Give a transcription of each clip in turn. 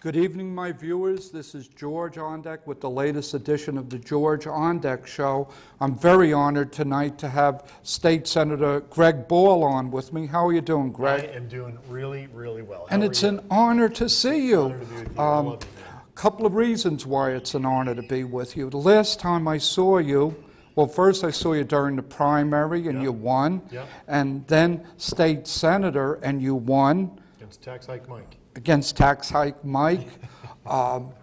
Good evening, my viewers. This is George Ondek with the latest edition of the George Ondek Show. I'm very honored tonight to have State Senator Greg Ball on with me. How are you doing, Greg? I am doing really, really well. And it's an honor to see you. Honor to be with you. I love you, man. Couple of reasons why it's an honor to be with you. The last time I saw you, well, first I saw you during the primary and you won, and then State Senator and you won. Against Tax Hike Mike. Against Tax Hike Mike. And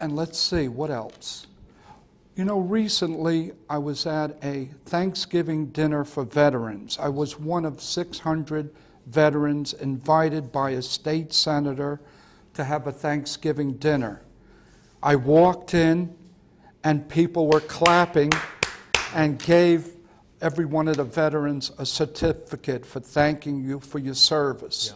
let's see, what else? You know, recently I was at a Thanksgiving dinner for veterans. I was one of 600 veterans invited by a state senator to have a Thanksgiving dinner. I walked in and people were clapping and gave every one of the veterans a certificate for thanking you for your service.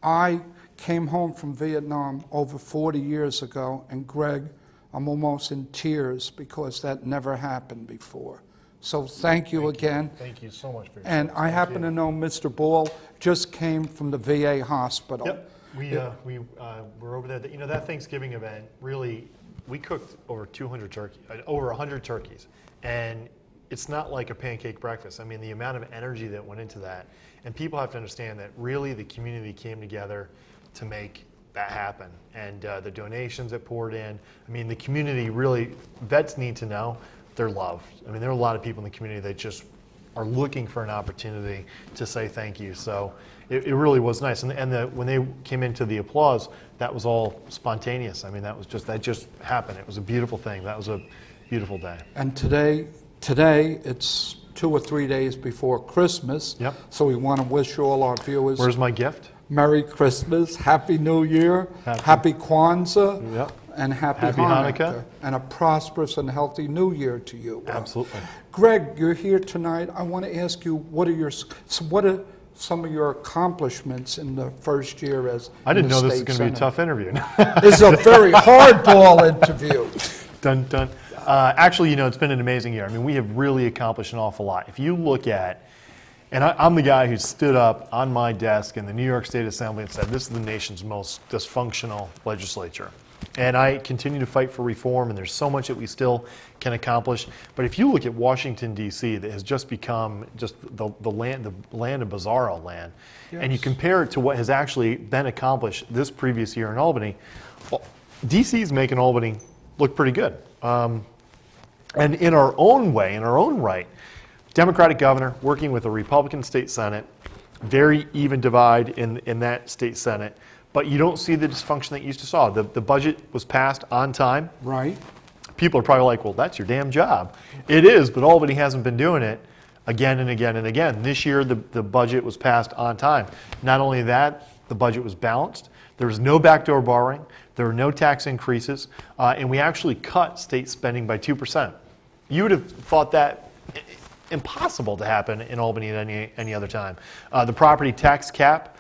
I came home from Vietnam over 40 years ago, and Greg, I'm almost in tears because that never happened before. So thank you again. Thank you so much for your And service. I happen to know Mr. Ball just came from the VA hospital. Yep. We were over there. You know, that Thanksgiving event, really, we cooked over 200 turkeys, over 100 turkeys. And it's not like a pancake breakfast. I mean, the amount of energy that went into that. And people have to understand that really the community came together to make that happen. And the donations that poured in, I mean, the community really, vets need to know they're loved. I mean, there are a lot of people in the community that just are looking for an opportunity to say thank you. So it really was nice. And when they came into the applause, that was all spontaneous. I mean, that just happened. It was a beautiful thing. That was a beautiful day. And today it's 2 or 3 days before Christmas. Yep. So we want to wish all our viewers Where's my gift? Merry Christmas, Happy New Year, Happy Kwanzaa, Yep. and Happy Hanukkah. and a prosperous and healthy New Year to you. Absolutely. Greg, you're here tonight. I want to ask you, what are some of your accomplishments in the first year as I didn't know this was state going to be a senator? tough interview. It's a very hardball interview. Dun, dun. Actually, you know, it's been an amazing year. I mean, we have really accomplished an awful lot. If you look at, and I'm the guy who stood up on my desk in the New York State Assembly and said, this is the nation's most dysfunctional legislature. And I continue to fight for reform, and there's so much that we still can accomplish. But if you look at Washington, D.C., that has just become just the land of bizarro land, and you compare it to what has actually been accomplished this previous year in Albany, well, D.C. is making Albany look pretty good. And in our own way, in our own right, Democratic governor working with a Republican state Senate, very even divide in that state Senate, but you don't see the dysfunction that you used to saw. The budget was passed on time. Right. People are probably like, well, that's your damn job. It is, but Albany hasn't been doing it again and again and again. This year, the budget was passed on time. Not only that, the budget was balanced. There was no backdoor borrowing. There were no tax increases. And we actually cut state spending by 2%. You would have thought that impossible to happen in Albany at any other time. The property tax cap,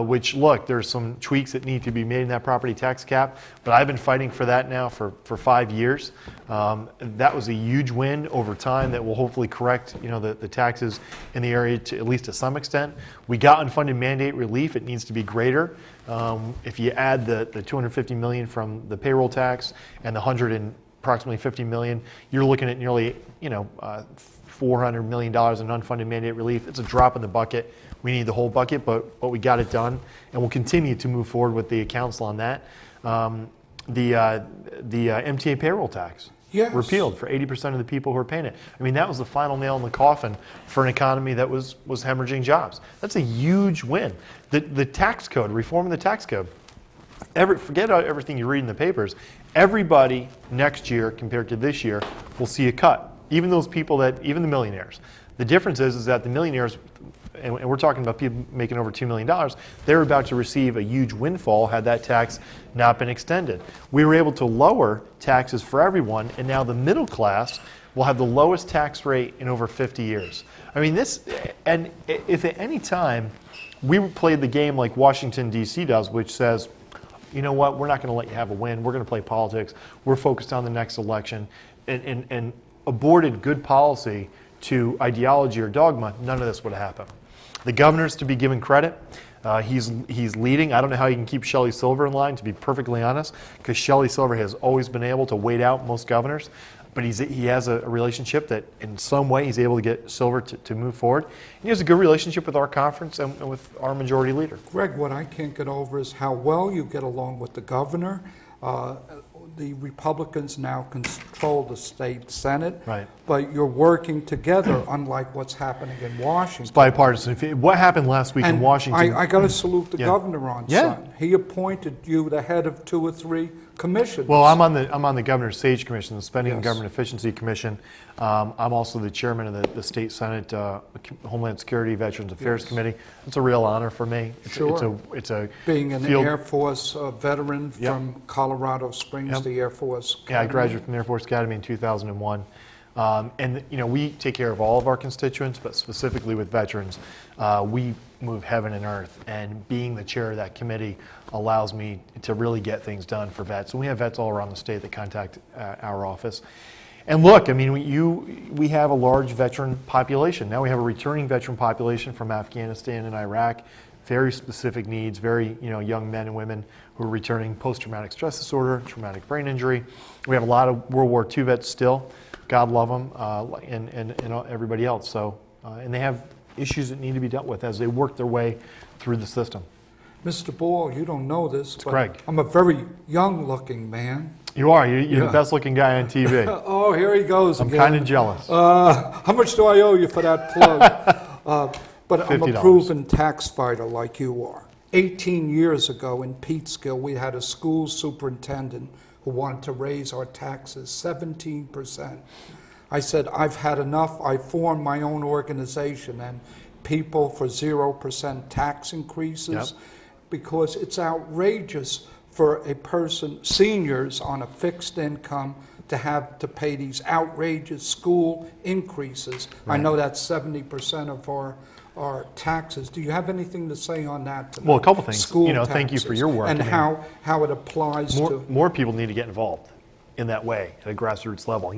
which, look, there's some tweaks that need to be made in that property tax cap, but I've been fighting for that now for 5 years. That was a huge win over time that will hopefully correct, you know, the taxes in the area to at least to some extent. We got unfunded mandate relief. It needs to be greater. If you add the $250 million from the payroll tax and the approximately $50 million, you're looking at nearly, you know, $400 million in unfunded mandate relief. It's a drop in the bucket. We need the whole bucket, but we got it done, and we'll continue to move forward with the council on that. The MTA payroll tax repealed for 80% of the people who are paying it. I mean, that was the final nail in the coffin for an economy that was hemorrhaging jobs. That's a huge win. The tax code, reforming the tax code. Forget about everything you read in the papers. Everybody next year compared to this year will see a cut. Even those people even the millionaires. The difference is that the millionaires, and we're talking about people making over $2 million, they're about to receive a huge windfall had that tax not been extended. We were able to lower taxes for everyone, and now the middle class will have the lowest tax rate in over 50 years. I mean, and if at any time we played the game like Washington, D.C. does, which says, you know what, we're not going to let you have a win. We're going to play politics. We're focused on the next election, and aborted good policy to ideology or dogma, none of this would happen. The governor's to be given credit. He's leading. I don't know how he can keep Shelley Silver in line, to be perfectly honest, because Shelley Silver has always been able to wait out most governors. But he has a relationship that in some way he's able to get Silver to move forward. And he has a good relationship with our conference and with our majority leader. Greg, what I can't get over is how well you get along with the governor. The Republicans now control the state Senate, Right. but you're working together, unlike what's happening in Washington. It's bipartisan. What happened last week in Washington? I got to salute the Yeah. governor on Yeah. Sunday. He appointed you the head of 2 or 3 commissions. Well, I'm on the Governor's SAGE Commission, the Spending and Yes. Government Efficiency Commission. I'm also the chairman of the State Senate Homeland Security Veterans Affairs Yes. Committee. It's a real honor for me. Sure. It's a Being an field. Air Force veteran Yep. from Colorado Springs, Yep. the Air Force Yeah, I Academy. graduated from the Air Force Academy in 2001. And we take care of all of our constituents, but specifically with veterans, we move heaven and earth. And being the chair of that committee allows me to really get things done for vets. And we have vets all around the state that contact our office. And look, I mean, we have a large veteran population. Now we have a returning veteran population from Afghanistan and Iraq. Very specific needs, very young men and women who are returning post-traumatic stress disorder, traumatic brain injury. We have a lot of World War II vets still. God love them, and everybody else. So, and they have issues that need to be dealt with as they work their way through the system. Mr. Ball, you don't know this, but Greg. I'm a very young-looking man. You are. You're Yeah. the best-looking guy on TV. Oh, here he goes I'm again. kind of jealous. How much do I owe you for that plug? But I'm a $50. proven tax fighter like you are. 18 years ago in Peekskill, we had a school superintendent who wanted to raise our taxes 17%. I said, I've had enough. I formed my own organization and people for 0% tax increases Yep. because it's outrageous for a person, seniors on a fixed income, to have to pay these outrageous school increases. I Right. know that's 70% of our taxes. Do you have anything to say on that tonight? Well, a couple things. School Thank you for taxes your work. and I mean, how it applies to. more people need to get involved in that way at a grassroots level.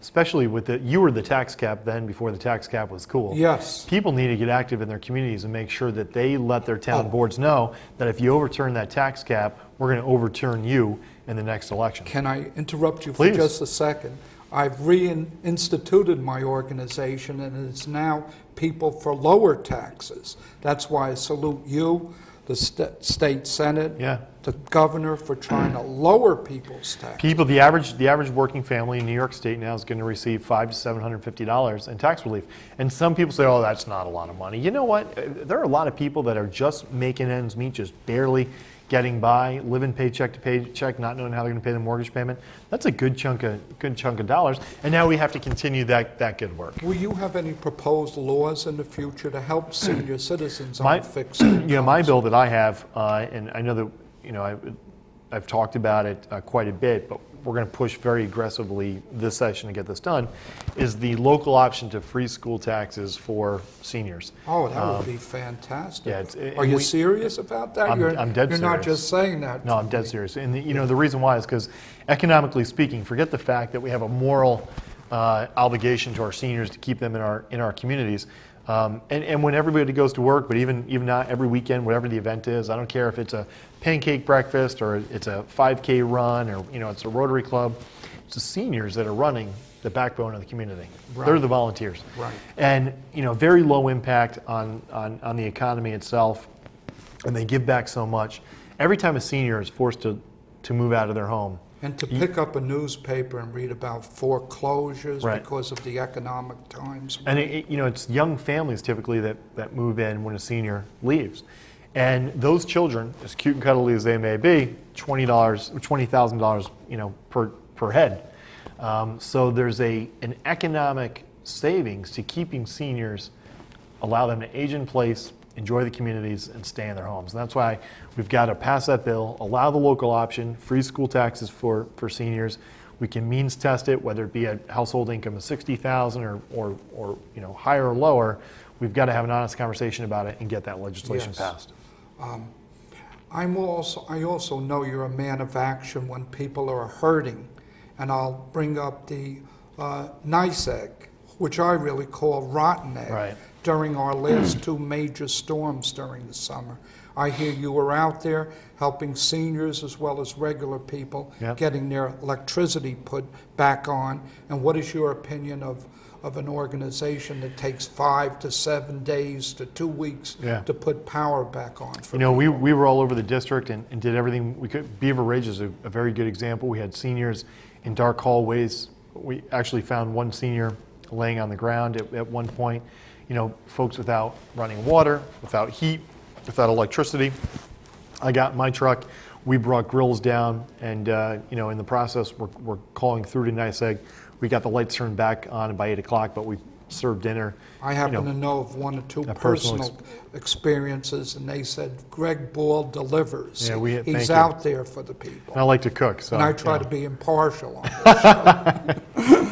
Especially with you were the tax cap then before the tax cap was cool. Yes. People need to get active in their communities and make sure that they let their town boards know that if you overturn that tax cap, we're going to overturn you in the next election. Can I interrupt you Please. for just a second? I've reinstituted my organization, and it's now people for lower taxes. That's why I salute you, the state senate, Yeah. the governor for trying to lower people's taxes. People, the average working family in New York State now is going to receive $500 to $750 in tax relief. And some people say, oh, that's not a lot of money. You know what? There are a lot of people that are just making ends meet, just barely getting by, living paycheck to paycheck, not knowing how they're going to pay the mortgage payment. That's a good chunk of dollars. And now we have to continue that good work. Will you have any proposed laws in the future to help senior citizens My- on fixed incomes? My bill that I have, and I know that I've talked about it quite a bit, but we're going to push very aggressively this session to get this done, is the local option to free school taxes for seniors. Oh, that would be fantastic. yeah, Are you serious about that? I'm dead You're not serious. just saying that. No, I'm dead serious. And the reason why is because economically speaking, forget the fact that we have a moral obligation to our seniors to keep them in our communities. And when everybody goes to work, but even not every weekend, whatever the event is, I don't care if it's a pancake breakfast or it's a 5K run or it's a Rotary Club, it's the seniors that are running the backbone of the community. Right. They're the volunteers. Right. And very low impact on the economy itself, and they give back so much. Every time a senior is forced to move out of their home, And to pick up a newspaper and read about foreclosures Right. because of the economic times. and it's young families typically that move in when a senior leaves, and those children, as cute and cuddly as they may be, $20,000 per head. So there's an economic savings to keeping seniors, allow them to age in place, enjoy the communities, and stay in their homes. And that's why we've got to pass that bill, allow the local option, free school taxes for seniors. We can means test it, whether it be a household income of $60,000 or higher or lower. We've got to have an honest conversation about it and get that legislation Yes. passed. I also know you're a man of action when people are hurting. And I'll bring up the nice egg, which I really call rotten egg. Right. during our last two major storms during the summer. I hear you were out there helping seniors as well as regular people Yep. getting their electricity put back on. And what is your opinion of an organization that takes 5 to 7 days to 2 weeks Yeah. to put power back on for You know, people? we were all over the district and did everything we could. Beaver Ridge is a very good example. We had seniors in dark hallways. We actually found one senior laying on the ground at one point. You know, folks without running water, without heat, without electricity. I got in my truck. We brought grills down, and you know, in the process, we're calling through to NYSEG. We got the lights turned back on by 8 o'clock, but we served dinner. I happen to know of one or two a personal personal experiences, and they said Greg Ball delivers. Yeah, thank He's you. out there for the people. And I like to cook, so And I you try know, to be impartial on this.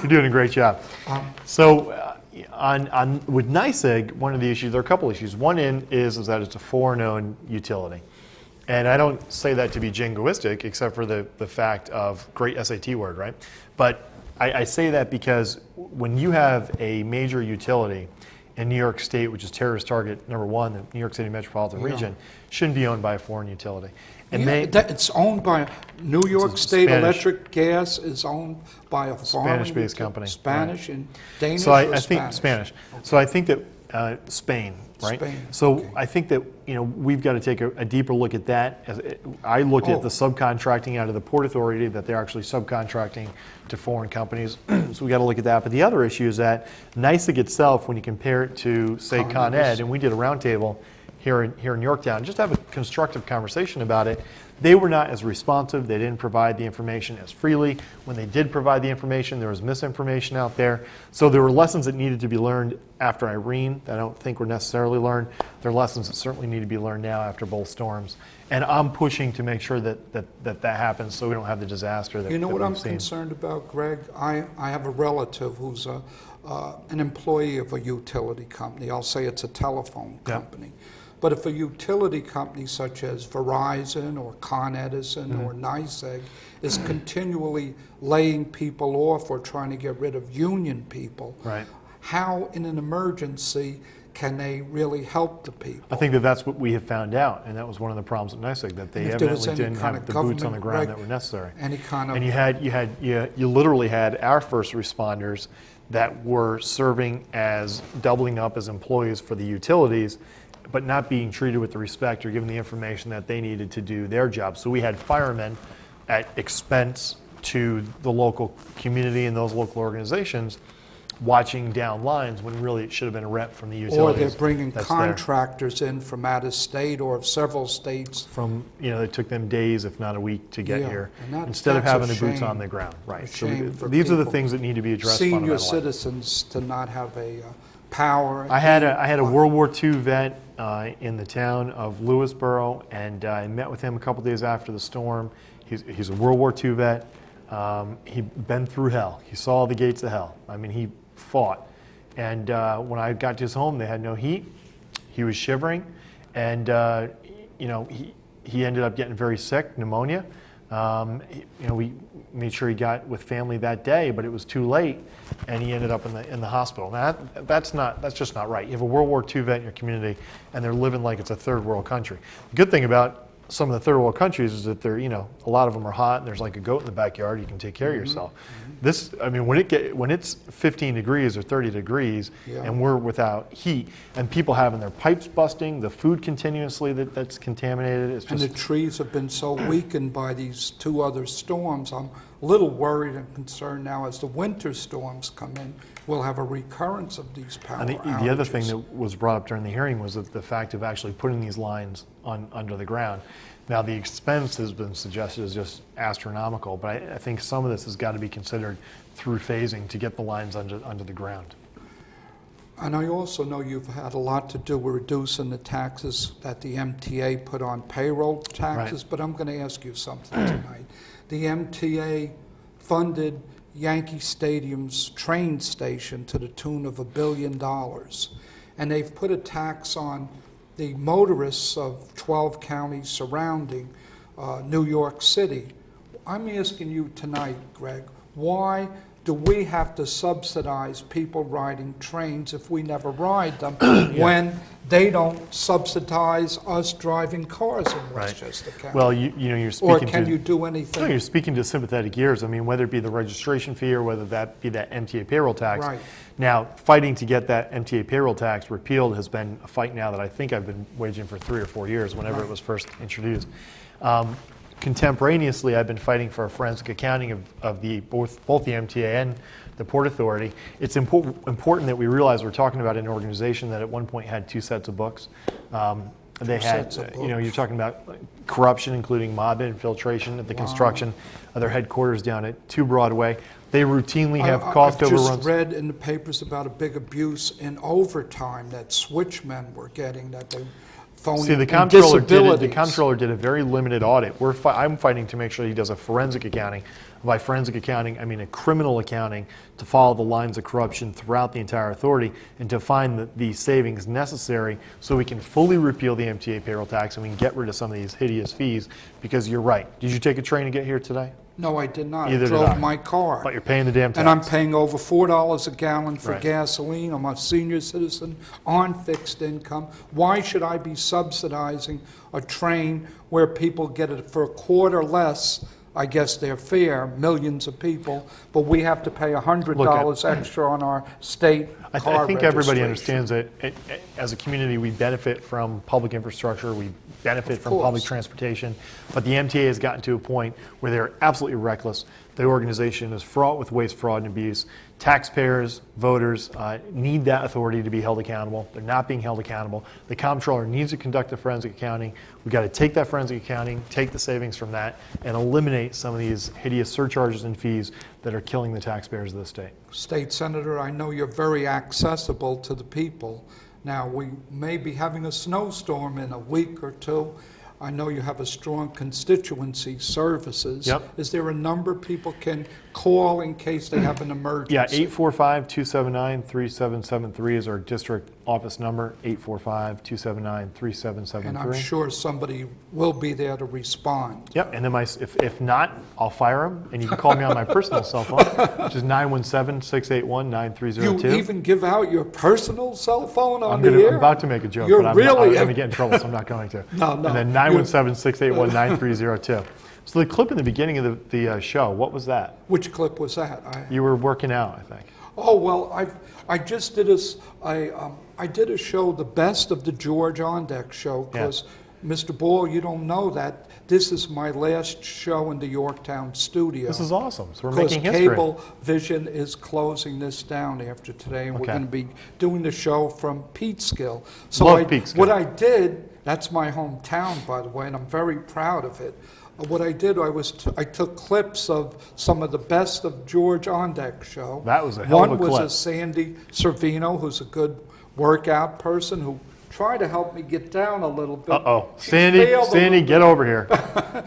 you're doing a great job. So, with NYSEG, one of the issues, there are a couple issues. One is that it's a foreign-owned utility. And I don't say that to be jingoistic, except for the fact of great SAT word, right? But I say that because when you have a major utility in New York State, which is terrorist target number one, the New York City metropolitan region, shouldn't be owned by a foreign utility. And It's owned by New York It's a State Spanish- Electric Gas is owned by a foreign Spanish-based company, Spanish and Danish. So I or think Spanish. So I think that Spain, right? Spain, So okay. I think that we've got to take a deeper look at that. I looked at the Oh. subcontracting out of the Port Authority, that they're actually subcontracting to foreign companies. So we got to look at that. But the other issue is that NYSEG itself, when you compare it to, say, Con Ed, and we did a roundtable here in Yorktown, just have a constructive conversation about it. They were not as responsive. They didn't provide the information as freely. When they did provide the information, there was misinformation out there. So there were lessons that needed to be learned after Irene that I don't think were necessarily learned. There are lessons that certainly need to be learned now after both storms. And I'm pushing to make sure that happens so we don't have the disaster that You know that what I'm we've seen. concerned about, Greg? I have a relative who's an employee of a utility company. I'll say it's a telephone Yeah. company. But if a utility company such as Verizon or Con Edison Mm-hmm. or NYSEG is continually laying people off or trying to get rid of union people, Right. how in an emergency can they really help the people? I think that's what we have found out, and that was one of the problems at NYSEG, that they If there was evidently any didn't kind have of the boots on the government ground reg- that were necessary. Any kind of And you literally had our first responders that were serving as doubling up as employees for the utilities, but not being treated with the respect or given the information that they needed to do their job. So we had firemen at expense to the local community and those local organizations watching down lines when really it should have been a rep from the or utilities. they're bringing that's there. contractors in from out of state or several states. From, it took them days, if not a week, to get Yeah, here, and instead of that's a having the boots shame. on the ground. Right. A So shame for these are the people. things that need to be addressed Senior fundamentally. citizens to not have a power. I had a World War II vet in the town of Lewisboro, and I met with him a couple days after the storm. He's a World War II vet. He'd been through hell. He saw the gates of hell. I mean, he fought. And when I got to his home, they had no heat. He was shivering, and he ended up getting very sick, pneumonia. We made sure he got with family that day, but it was too late, and he ended up in the hospital. Now that's just not right. You have a World War II vet in your community, and they're living like it's a third world country. The good thing about some of the third world countries is that they're, a lot of them are hot, and there's like a goat in the backyard. You can take care of yourself. This, I mean, when it's 15 degrees or 30 degrees, Yeah. and we're without heat, and people having their pipes busting, the food continuously that's contaminated, it's And just. the trees have been so weakened by these two other storms. I'm a little worried and concerned now as the winter storms come in, we'll have a recurrence of these power And outages. the other thing that was brought up during the hearing was the fact of actually putting these lines under the ground. Now, the expense has been suggested is just astronomical, but I think some of this has got to be considered through phasing to get the lines under the ground. And I also know you've had a lot to do with reducing the taxes that the MTA put on payroll taxes, but I'm going to ask you something tonight. The MTA funded Yankee Stadium's train station to the tune of $1 billion. And they've put a tax on the motorists of 12 counties surrounding New York City. I'm asking you tonight, Greg, why do we have to subsidize people riding trains if we never ride them when they don't subsidize us driving cars in Westchester County? Well, you're Or speaking can to... you do anything? No, you're speaking to sympathetic ears. I mean, whether it be the registration fee or whether that be that MTA payroll tax. Right. Now, fighting to get that MTA payroll tax repealed has been a fight now that I think I've been waging for 3 or 4 years, whenever it was first introduced. Contemporaneously, I've been fighting for a forensic accounting of both the MTA and the Port Authority. It's important that we realize we're talking about an organization that at one point had 2 sets of books. They had, you're talking about corruption, including mob infiltration at the construction of their headquarters down at 2 Broadway. They routinely have cost overruns. I've just read in the papers about a big abuse in overtime that switchmen were getting, that they phony. See, the comptroller did a very limited audit. I'm fighting to make sure he does a forensic accounting. By forensic accounting, I mean a criminal accounting, to follow the lines of corruption throughout the entire authority and to find the savings necessary so we can fully repeal the MTA payroll tax and we can get rid of some of these hideous fees. Because you're right. Did you take a train to get here today? No, I did not. Either I did I. drove my car. But you're paying the damn tax. And I'm paying over $4 a gallon for Right. gasoline. I'm a senior citizen on fixed income. Why should I be subsidizing a train where people get it for a quarter less? I guess their fare, millions of people, but we have to pay $100 extra on our state car I think everybody registration. understands that as a community, we benefit from public infrastructure, we benefit Of from public course. transportation, but the MTA has gotten to a point where they're absolutely reckless. The organization is fraught with waste, fraud, and abuse. Taxpayers, voters need that authority to be held accountable. They're not being held accountable. The comptroller needs to conduct a forensic accounting. We've got to take that forensic accounting, take the savings from that, and eliminate some of these hideous surcharges and fees that are killing the taxpayers of the state. State Senator, I know you're very accessible to the people. Now, we may be having a snowstorm in a week or 2. I know you have a strong constituency services. Yep. Is there a number people can call in case they have an emergency? Yeah, 845-279-3773 is our district office number, 845-279-3773. And I'm sure somebody will be there to respond. Yep, and then if not, I'll fire him, and you can call me on my personal cell phone, which is 917-681-9302. You even give out your personal cell phone on I'm the air? about to make a joke, You're but I'm really going to get in trouble, so I'm not going to. No. And then 917-681-9302. So the clip in the beginning of the show, what was that? Which clip was that? You were working out, I think. Oh, well, I just did I did a show, the best of the George Ondek show, because, Mr. Ball, you don't know that this is my last show in the Yorktown studio. This is awesome. So we're making Because history. Cable Vision is closing this down after today, and we're Okay. going to be doing the show from Peekskill. So Love Peekskill. what I did, that's my hometown, by the way, and I'm very proud of it. What I did, I took clips of some of the best of George Ondek show. That was a hell of a One was clip. a Sandy Servino, who's a good workout person who tried to help me get down a little bit. Uh-oh. She Sandy, failed a little get over here.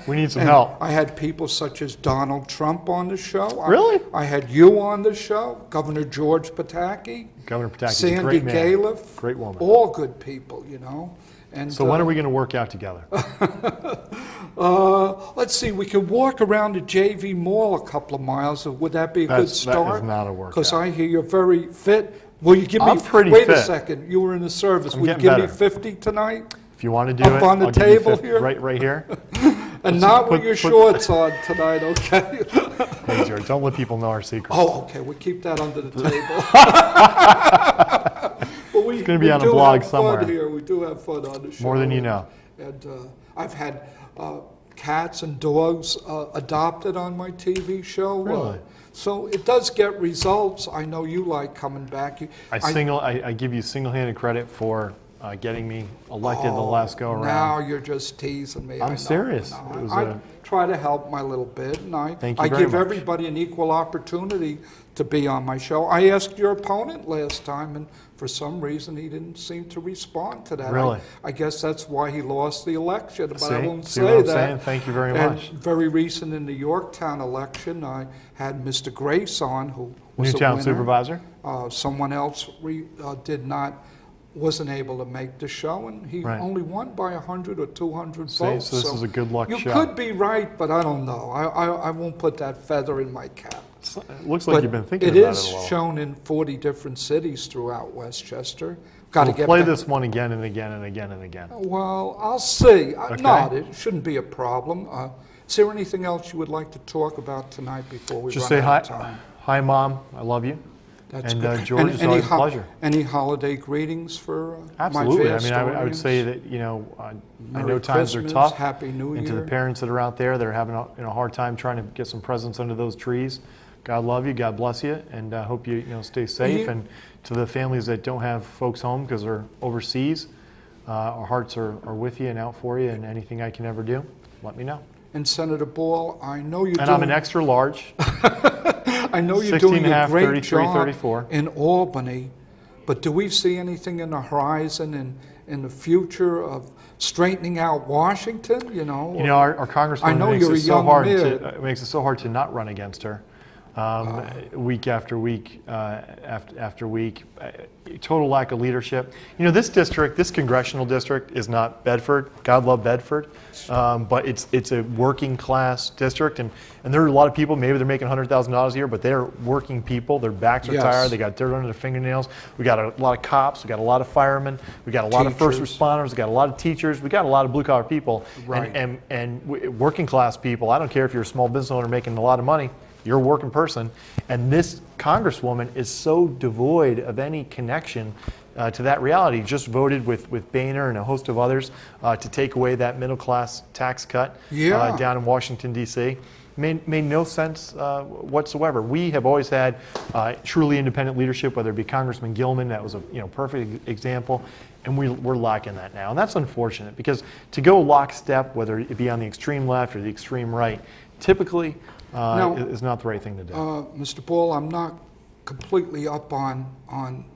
We need some help. I had people such as Donald Trump on the show. Really? I had you on the show, Governor George Pataki, Governor Pataki's a Sandy great man. Califf. Great woman. All good people, you know. And So when are we going to work out together? let's see, we could walk around the JV Mall a couple of miles. Would that be a good start? That is not a workout. Because I hear you're very fit. Will you give me? I'm pretty wait fit. a second. You were in the service. I'm Would you getting give me better. 50 tonight? If you want to do Up it, on the I'll give you table 50 here? Right here. And not with put- your put- shorts on tonight, okay? Hey, George, don't let people know our secrets. Oh, okay, we'll keep that under the table. It's gonna be on a blog somewhere. Here. We do have fun on the show. More than you know. And I've had cats and dogs adopted on my TV show. Really? So it does get results. I know you like coming back. I give you single-handed credit for getting me elected the last go around. Now you're just teasing me. I know, serious. I know. It was I a- try to help my little bit, and Thank you I very give much. everybody an equal opportunity to be on my show. I asked your opponent last time, and for some reason he didn't seem to respond to that. Really? I guess that's why he lost the election, but I won't See say what I'm that. saying? Thank you very And much. very recent in the Yorktown election, I had Mr. Grace on, who was Newtown a winner. supervisor? Someone else wasn't able to make the show, and he Right. only won by 100 or 200 See, votes. so this is a good luck you show. could be right, but I don't know. I won't put that feather in my cap. It looks like But you've been thinking it about is it a lot. shown in 40 different cities throughout Westchester. Got to We'll get play back. this one again and again and again and again. Well, I'll see. Okay. No, it shouldn't be a problem. Is there anything else you would like to talk about tonight before we Just run say out hi, of time? hi, Mom. I love you. That's And good. George, it's always a pleasure. Any holiday greetings for Absolutely. my I vast mean, I would say audience? that, I Merry know times are Christmas, tough. Happy New And to the Year. parents that are out there that are having a hard time trying to get some presents under those trees, God love you, God bless you, and I hope you stay safe. you- And to the families that don't have folks home because they're overseas, our hearts are with you and out for you, and anything I can ever do, let me know. And Senator Ball, I know you're And doing. I'm an extra large. I know you're 16 doing and a a half, great 33, job 34. in Albany, but do we see anything in the horizon in the future of straightening out Washington? Our congresswoman know makes you're it a so young hard mid. makes it so hard to not run against her. Week after week after week, total lack of leadership. This district, this congressional district, is not Bedford. God love Bedford, but it's a working class district, and there are a lot of people. Maybe they're making $100,000 a year, but they're working people. Their backs are Yes. tired. They got dirt under their fingernails. We got a lot of cops. We got a lot of firemen. We got a lot of first Teachers. responders. We got a lot of teachers. We got a lot of blue collar people, Right. and working class people. I don't care if you're a small business owner making a lot of money. You're a working person, and this congresswoman is so devoid of any connection to that reality. Just voted with Boehner and a host of others to take away that middle class tax cut Yeah. down in Washington, D.C. Made no sense whatsoever. We have always had truly independent leadership, whether it be Congressman Gilman, that was a perfect example, and we're lacking that now. And that's unfortunate, because to go lockstep, whether it be on the extreme left or the extreme right, typically Now, is not the right thing to do. Mr. Ball, I'm not completely up on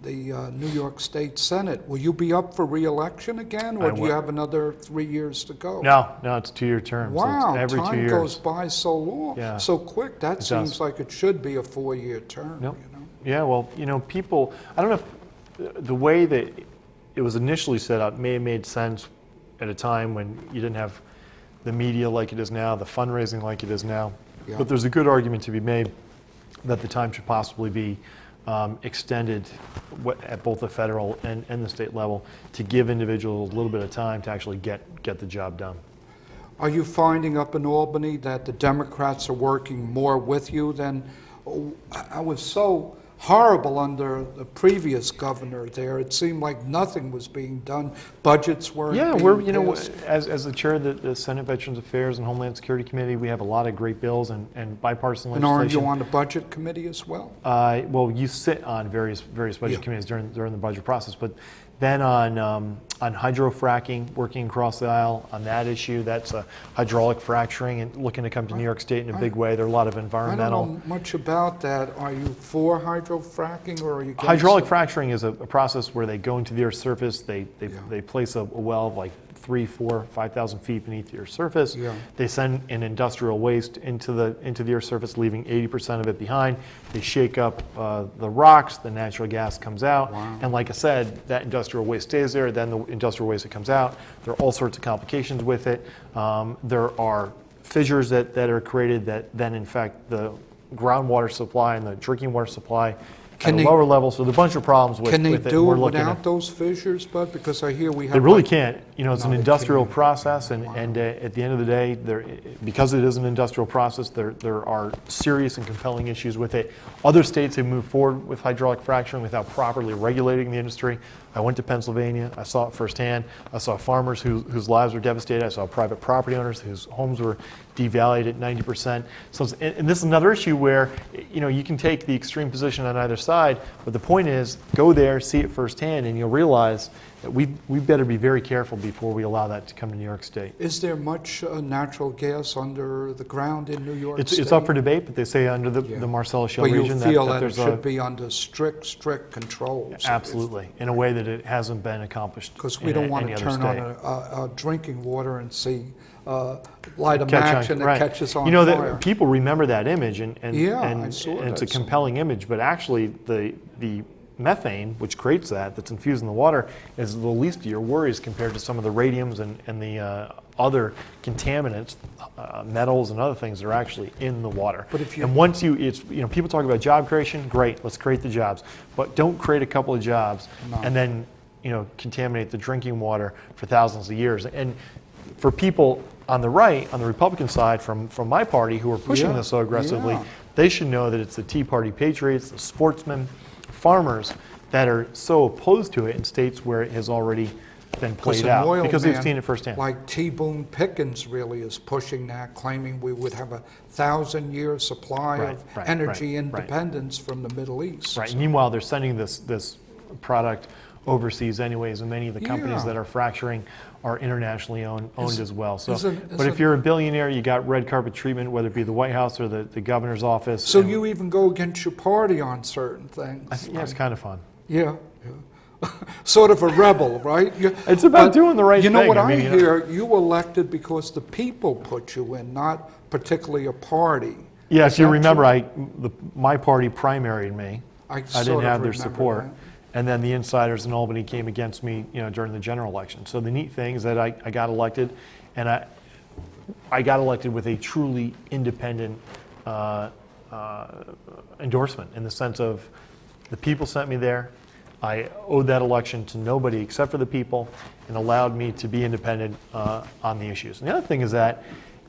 the New York State Senate. Will you be up for re-election again, or I do you will. have another 3 years to go? No, it's 2-year terms. Wow, It's every 2 time years. goes by so long, Yeah. so quick. That does. seems like it should be a 4-year term. Nope. Yeah, well, people, I don't know if the way that it was initially set up may have made sense at a time when you didn't have the media like it is now, the fundraising like it is now. Yeah. But there's a good argument to be made that the time should possibly be extended at both the federal and the state level to give individuals a little bit of time to actually get the job done. Are you finding up in Albany that the Democrats are working more with you than? I was so horrible under the previous governor there. It seemed like nothing was being done. Budgets weren't Yeah, being we're, passed. as the chair of the Senate Veterans Affairs and Homeland Security Committee, we have a lot of great bills and bipartisan And aren't you legislation. on the budget committee as well? Well, you sit on various budget Yeah. committees during the budget process, but then on hydrofracking, working across the aisle on that issue, that's hydraulic fracturing and looking to come to New York State in a big way. There are a lot of I don't environmental. know much about that. Are you for hydrofracking, or are you against Hydraulic it? fracturing is a process where they go into the Earth's surface, they place a well of like 3, 4, 5,000 feet beneath the Earth's surface. Yeah. They send an industrial waste into the Earth's surface, leaving 80% of it behind. They shake up the rocks, the natural gas comes out, Wow. and like I said, that industrial waste stays there. Then the industrial waste that comes out, there are all sorts of complications with it. There are fissures that are created that then infect the groundwater supply and the drinking water supply Can at they- a lower level. So there's a bunch of problems with, Can they with it. do We're it looking at- without those fissures, Bud? Because I hear we have. They really like- can't. It's No, an they industrial can't. process, and at the end of the day, because it is an industrial process, there are serious and compelling issues with it. Other states have moved forward with hydraulic fracturing without properly regulating the industry. I went to Pennsylvania. I saw it firsthand. I saw farmers whose lives were devastated. I saw private property owners whose homes were devalued at 90%. So, and this is another issue where you can take the extreme position on either side, but the point is, go there, see it firsthand, and you'll realize that we better be very careful before we allow that to come to New York State. Is there much natural gas under the ground in New York It's State? up for debate, but they say under the Marcellus Shale But you region feel that that it there's should be under strict controls. absolutely, in a way that it hasn't been accomplished. Because we in don't want any to other turn state. on a drinking water and see, light a Catch match on- and it right. catches on that fire. people remember that image, and Yeah, I and saw it's a that. compelling image. But actually, the methane, which creates that's infused in the water, is the least of your worries compared to some of the radiums and the other contaminants, metals and other things that are actually in the water. But if you- and once people talk about job creation, great, let's create the jobs, but don't create a couple of jobs and then contaminate the drinking water for thousands of years. And for people on the right, on the Republican side, from my party, who are pushing this so aggressively, they should know that it's the Tea Party patriots, the sportsmen, farmers that are so opposed to it in states where it has already been played out, because they've seen it firsthand. Like T. Boone Pickens really is pushing that, claiming we would have a 1,000-year supply of energy independence from the Middle East. Right. Meanwhile, they're sending this product overseas anyways, and many of the companies that are fracturing are internationally owned as well. So, but if you're a billionaire, you got red carpet treatment, whether it be the White House or the governor's office. So you even go against your party on certain things. Yeah, it's kind of fun. Yeah. Sort of a rebel, right? It's about doing the right thing. You know what I hear? You elected because the people put you in, not particularly a party. Yeah, if you remember, my party primaried me. I didn't have their support. That. And then the insiders in Albany came against me, during the general election. So the neat thing is that I got elected, and I got elected with a truly independent endorsement, in the sense of the people sent me there. I owed that election to nobody except for the people, and allowed me to be independent on the issues. And the other thing is that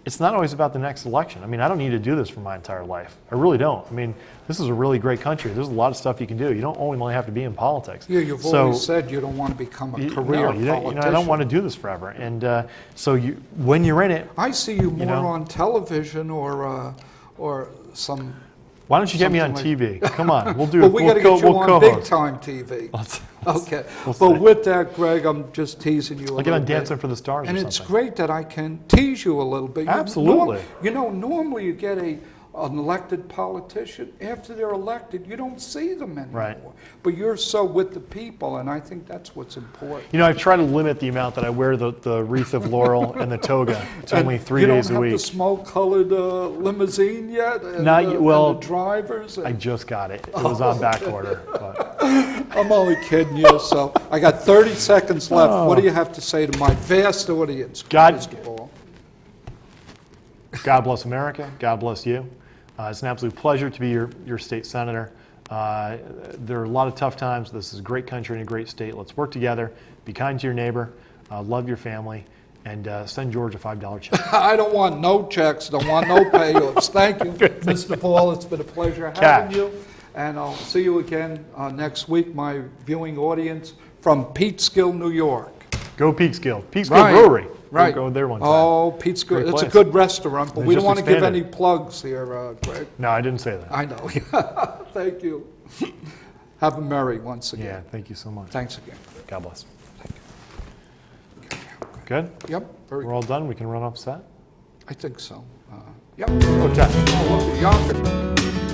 it's not always about the next election. I mean, I don't need to do this for my entire life. I really don't. I mean, this is a really great country. There's a lot of stuff you can do. You don't only have to be in politics. Yeah, you've always said you don't want to become a career politician. I don't want to do this forever. And so when you're in it, I see you more on television or some. Why don't you get me on TV? Come on, we'll do well, it. We got to get you on big co-host. time TV. Okay. We'll But with that, Greg, I'm just teasing you a little bit. I'll get on Dancing for the Stars and or it's something. great that I can tease you a little bit. Absolutely. Normally you get an elected politician. After they're elected, you don't see them anymore. Right. But you're so with the people, and I think that's what's important. I've tried to limit the amount that I wear the wreath of laurel and the toga. It's only 3 days a week. You don't have the smoke-colored limousine yet? Not yet. Well, and the drivers? I just got it. It was on back order. But. I'm only kidding you. So I got 30 seconds left. What do you have to say to my vast audience, Mr. Ball? God bless America. God bless you. It's an absolute pleasure to be your state senator. There are a lot of tough times. This is a great country and a great state. Let's work together. Be kind to your neighbor. Love your family. And send George a $5 check. I don't want no checks. Don't want no payoffs. Thank you, Mr. Ball. It's been a pleasure having you. And I'll see you again next week, my viewing audience from Peekskill, New York. Go Peekskill. Peekskill Brewery. Right. Go there one time. Oh, Peekskill. It's a good restaurant, but we don't want to give any plugs here, Greg. No, I didn't say that. I know. Thank you. Have a merry once again. Yeah, thank you so much. Thanks again. God bless. Thank you. Good? Yep. We're all done? We can run off set? I think so. Yep. Oh, Jeff. Oh, look, younger.